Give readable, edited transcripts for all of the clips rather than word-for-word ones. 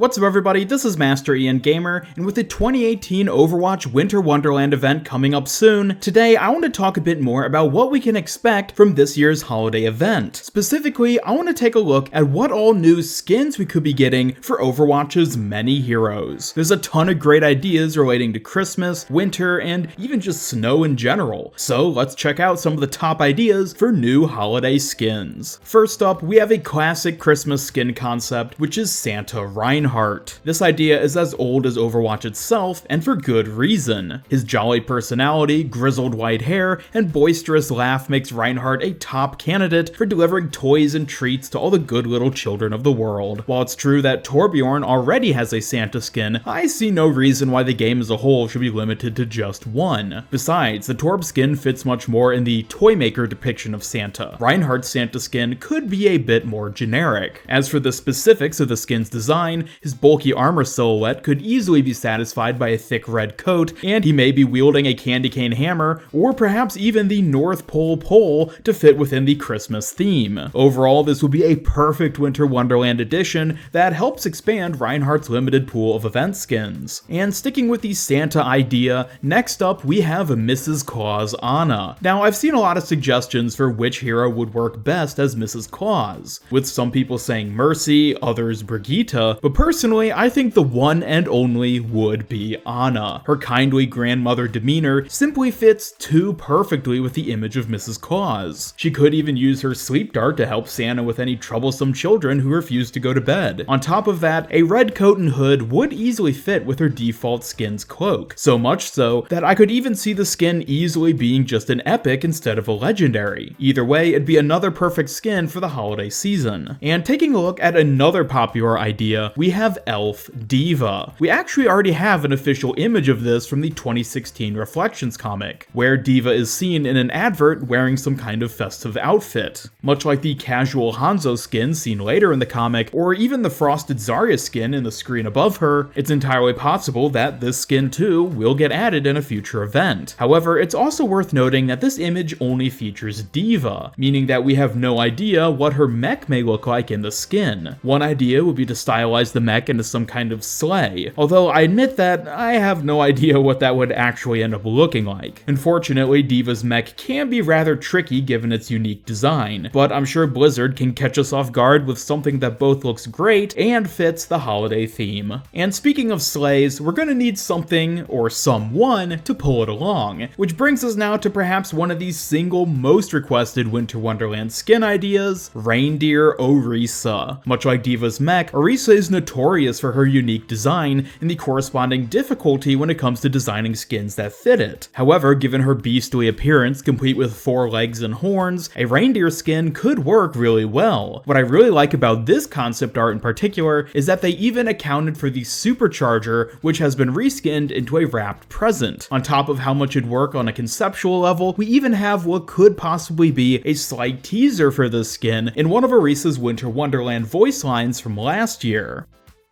What's up everybody, this is Master Ian Gamer, and with the 2018 Overwatch Winter Wonderland event coming up soon, today I want to talk a bit more about what we can expect from this year's holiday event. Specifically, I want to take a look at what all new skins we could be getting for Overwatch's many heroes. There's a ton of great ideas relating to Christmas, winter, and even just snow in general, so let's check out some of the top ideas for new holiday skins. First up, we have a classic Christmas skin concept, which is Santa Reindeer. This idea is as old as Overwatch itself, and for good reason. His jolly personality, grizzled white hair, and boisterous laugh makes Reinhardt a top candidate for delivering toys and treats to all the good little children of the world. While it's true that Torbjorn already has a Santa skin, I see no reason why the game as a whole should be limited to just one. Besides, the Torb skin fits much more in the Toymaker depiction of Santa. Reinhardt's Santa skin could be a bit more generic. As for the specifics of the skin's design, his bulky armor silhouette could easily be satisfied by a thick red coat, and he may be wielding a candy cane hammer, or perhaps even the North Pole pole to fit within the Christmas theme. Overall, this would be a perfect Winter Wonderland edition that helps expand Reinhardt's limited pool of event skins. And sticking with the Santa idea, next up we have Mrs. Claus Anna. Now, I've seen a lot of suggestions for which hero would work best as Mrs. Claus, with some people saying Mercy, others Brigitte, but personally, I think the one and only would be Anna. Her kindly grandmother demeanor simply fits too perfectly with the image of Mrs. Claus. She could even use her sleep dart to help Santa with any troublesome children who refuse to go to bed. On top of that, a red coat and hood would easily fit with her default skin's cloak, so much so that I could even see the skin easily being just an epic instead of a legendary. Either way, it'd be another perfect skin for the holiday season. And taking a look at another popular idea, we have Elf Diva. We actually already have an official image of this from the 2016 Reflections comic, where Diva is seen in an advert wearing some kind of festive outfit. Much like the casual Hanzo skin seen later in the comic, or even the frosted Zarya skin in the screen above her, it's entirely possible that this skin too will get added in a future event. However, it's also worth noting that this image only features Diva, meaning that we have no idea what her mech may look like in the skin. One idea would be to stylize the mech into some kind of sleigh, although I admit that I have no idea what that would actually end up looking like. Unfortunately, Diva's mech can be rather tricky given its unique design, but I'm sure Blizzard can catch us off guard with something that both looks great and fits the holiday theme. And speaking of sleighs, we're gonna need something, or someone, to pull it along, which brings us now to perhaps one of the single most requested Winter Wonderland skin ideas, Reindeer Orisa. Much like Diva's mech, Orisa is notorious for her unique design and the corresponding difficulty when it comes to designing skins that fit it. However, given her beastly appearance complete with 4 legs and horns, a reindeer skin could work really well. What I really like about this concept art in particular is that they even accounted for the supercharger, which has been reskinned into a wrapped present. On top of how much it'd work on a conceptual level, we even have what could possibly be a slight teaser for this skin in one of Orisa's Winter Wonderland voice lines from last year.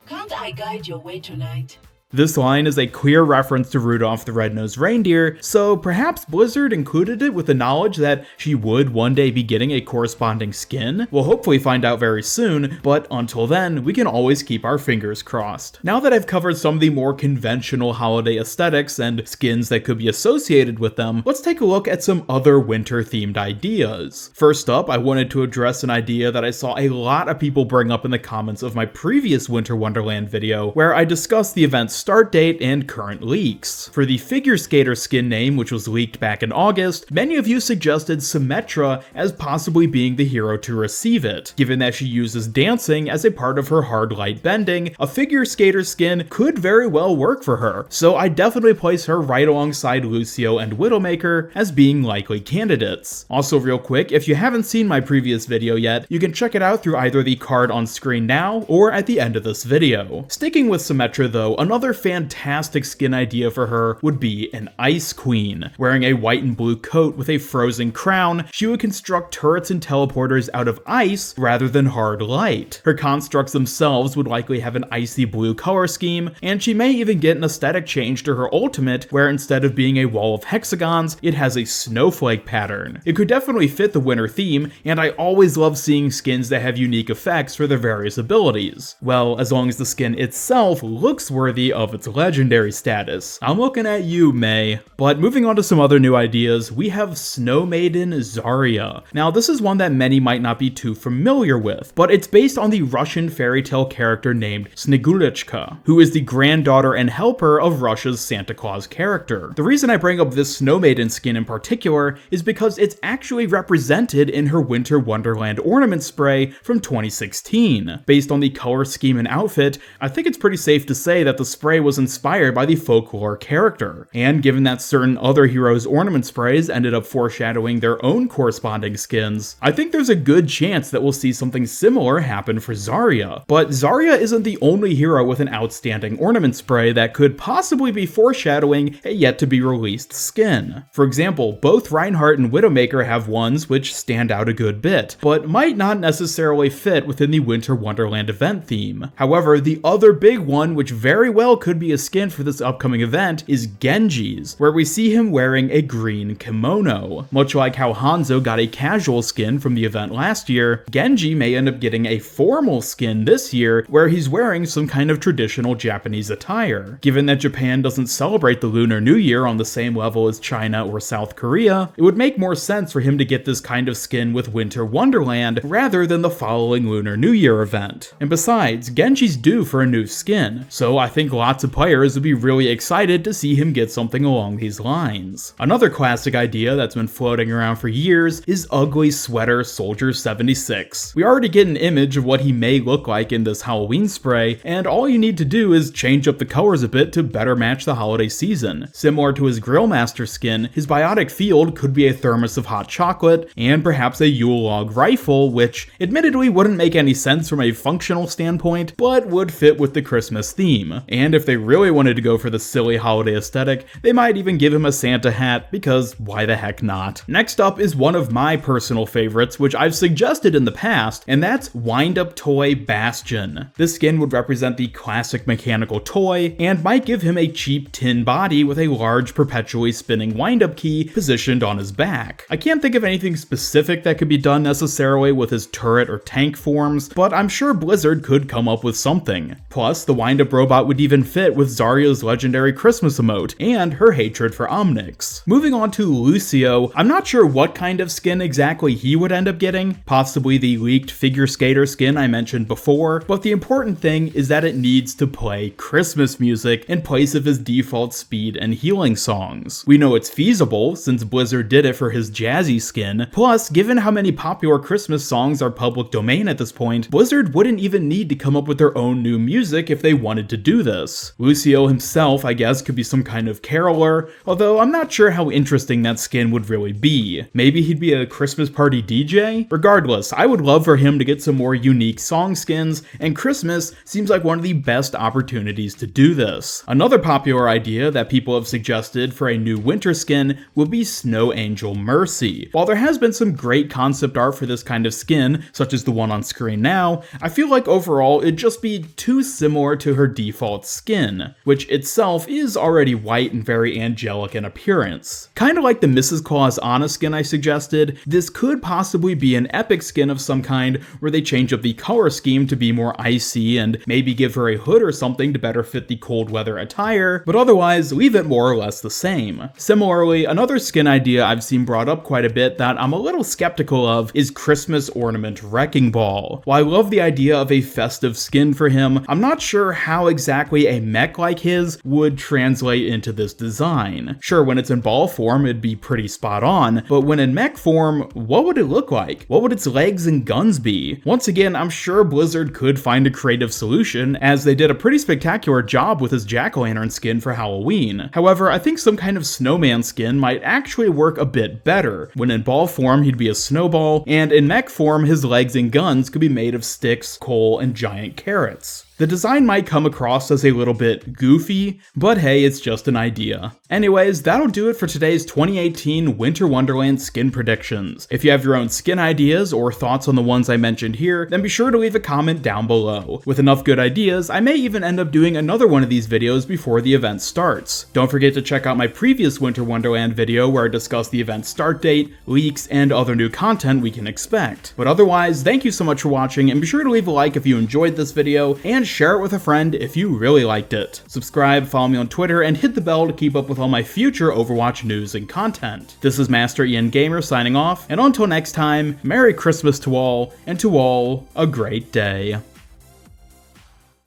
Can't I guide your way tonight? This line is a clear reference to Rudolph the Red-Nosed Reindeer, so perhaps Blizzard included it with the knowledge that she would one day be getting a corresponding skin? We'll hopefully find out very soon, but until then, we can always keep our fingers crossed. Now that I've covered some of the more conventional holiday aesthetics and skins that could be associated with them, let's take a look at some other winter-themed ideas. First up, I wanted to address an idea that I saw a lot of people bring up in the comments of my previous Winter Wonderland video, where I discussed the event's start date and current leaks. For the Figure Skater skin name, which was leaked back in August, many of you suggested Symmetra as possibly being the hero to receive it. Given that she uses dancing as a part of her hard light bending, a Figure Skater skin could very well work for her, so I definitely place her right alongside Lucio and Widowmaker as being likely candidates. Also real quick, if you haven't seen my previous video yet, you can check it out through either the card on screen now or at the end of this video. Sticking with Symmetra though, another another fantastic skin idea for her would be an Ice Queen. Wearing a white and blue coat with a frozen crown, she would construct turrets and teleporters out of ice rather than hard light. Her constructs themselves would likely have an icy blue color scheme, and she may even get an aesthetic change to her ultimate where instead of being a wall of hexagons, it has a snowflake pattern. It could definitely fit the winter theme, and I always love seeing skins that have unique effects for their various abilities. Well, as long as the skin itself looks worthy of its legendary status. I'm looking at you, May. But moving on to some other new ideas, we have Snow Maiden Zarya. Now, this is one that many might not be too familiar with, but it's based on the Russian fairy tale character named Snegulichka, who is the granddaughter and helper of Russia's Santa Claus character. The reason I bring up this Snow Maiden skin in particular is because it's actually represented in her Winter Wonderland ornament spray from 2016. Based on the color scheme and outfit, I think it's pretty safe to say that the spray was inspired by the folklore character. And given that certain other heroes' ornament sprays ended up foreshadowing their own corresponding skins, I think there's a good chance that we'll see something similar happen for Zarya. But Zarya isn't the only hero with an outstanding ornament spray that could possibly be foreshadowing a yet-to-be-released skin. For example, both Reinhardt and Widowmaker have ones which stand out a good bit, but might not necessarily fit within the Winter Wonderland event theme. However, the other big one, which very well could be a skin for this upcoming event, is Genji's, where we see him wearing a green kimono. Much like how Hanzo got a casual skin from the event last year, Genji may end up getting a formal skin this year, where he's wearing some kind of traditional Japanese attire. Given that Japan doesn't celebrate the Lunar New Year on the same level as China or South Korea, it would make more sense for him to get this kind of skin with Winter Wonderland rather than the following Lunar New Year event. And besides, Genji's due for a new skin, so I think lots of players would be really excited to see him get something along these lines. Another classic idea that's been floating around for years is Ugly Sweater Soldier 76. We already get an image of what he may look like in this Halloween spray, and all you need to do is change up the colors a bit to better match the holiday season. Similar to his Grillmaster skin, his biotic field could be a thermos of hot chocolate, and perhaps a Yule log rifle, which admittedly wouldn't make any sense from a functional standpoint, but would fit with the Christmas theme. And if they really wanted to go for the silly holiday aesthetic, they might even give him a Santa hat, because why the heck not? Next up is one of my personal favorites, which I've suggested in the past, and that's Windup Toy Bastion. This skin would represent the classic mechanical toy, and might give him a cheap tin body with a large perpetually spinning wind-up key positioned on his back. I can't think of anything specific that could be done necessarily with his turret or tank forms, but I'm sure Blizzard could come up with something. Plus, the wind-up robot would even fit with Zarya's legendary Christmas emote, and her hatred for Omnix. Moving on to Lucio, I'm not sure what kind of skin exactly he would end up getting, possibly the leaked figure skater skin I mentioned before, but the important thing is that it needs to play Christmas music in place of his default speed and healing songs. We know it's feasible, since Blizzard did it for his jazzy skin, plus given how many popular Christmas songs are public domain at this point, Blizzard wouldn't even need to come up with their own new music if they wanted to do this. Lucio himself, I guess, could be some kind of caroler, although I'm not sure how interesting that skin would really be. Maybe he'd be a Christmas party DJ? Regardless, I would love for him to get some more unique song skins, and Christmas seems like one of the best opportunities to do this. Another popular idea that people have suggested for a new winter skin would be Snow Angel Mercy. While there has been some great concept art for this kind of skin, such as the one on screen now, I feel like overall it'd just be too similar to her default skin, which itself is already white and very angelic in appearance. Kinda like the Mrs. Claus Anna skin I suggested, this could possibly be an epic skin of some kind where they change up the color scheme to be more icy and maybe give her a hood or something to better fit the cold weather attire, but otherwise leave it more or less the same. Similarly, another skin idea I've seen brought up quite a bit that I'm a little skeptical of is Christmas Ornament Wrecking Ball. While I love the idea of a festive skin for him, I'm not sure how exactly a mech like his would translate into this design. Sure, when it's in ball form, it'd be pretty spot on, but when in mech form, what would it look like? What would its legs and guns be? Once again, I'm sure Blizzard could find a creative solution, as they did a pretty spectacular job with his jack-o'-lantern skin for Halloween. However, I think some kind of snowman skin might actually work a bit better. When in ball form, he'd be a snowball, and in mech form, his legs and guns could be made of sticks, coal, and giant carrots. The design might come across as a little bit goofy, but hey, it's just an idea. Anyways, that'll do it for today's 2018 Winter Wonderland skin predictions. If you have your own skin ideas or thoughts on the ones I mentioned here, then be sure to leave a comment down below. With enough good ideas, I may even end up doing another one of these videos before the event starts. Don't forget to check out my previous Winter Wonderland video where I discuss the event start date, leaks, and other new content we can expect. But otherwise, thank you so much for watching, and be sure to leave a like if you enjoyed this video, and share it with a friend if you really liked it. Subscribe, follow me on Twitter, and hit the bell to keep up with all my future Overwatch news and content. This is Master Ian Gamer signing off, and until next time, Merry Christmas to all, and to all, a great day.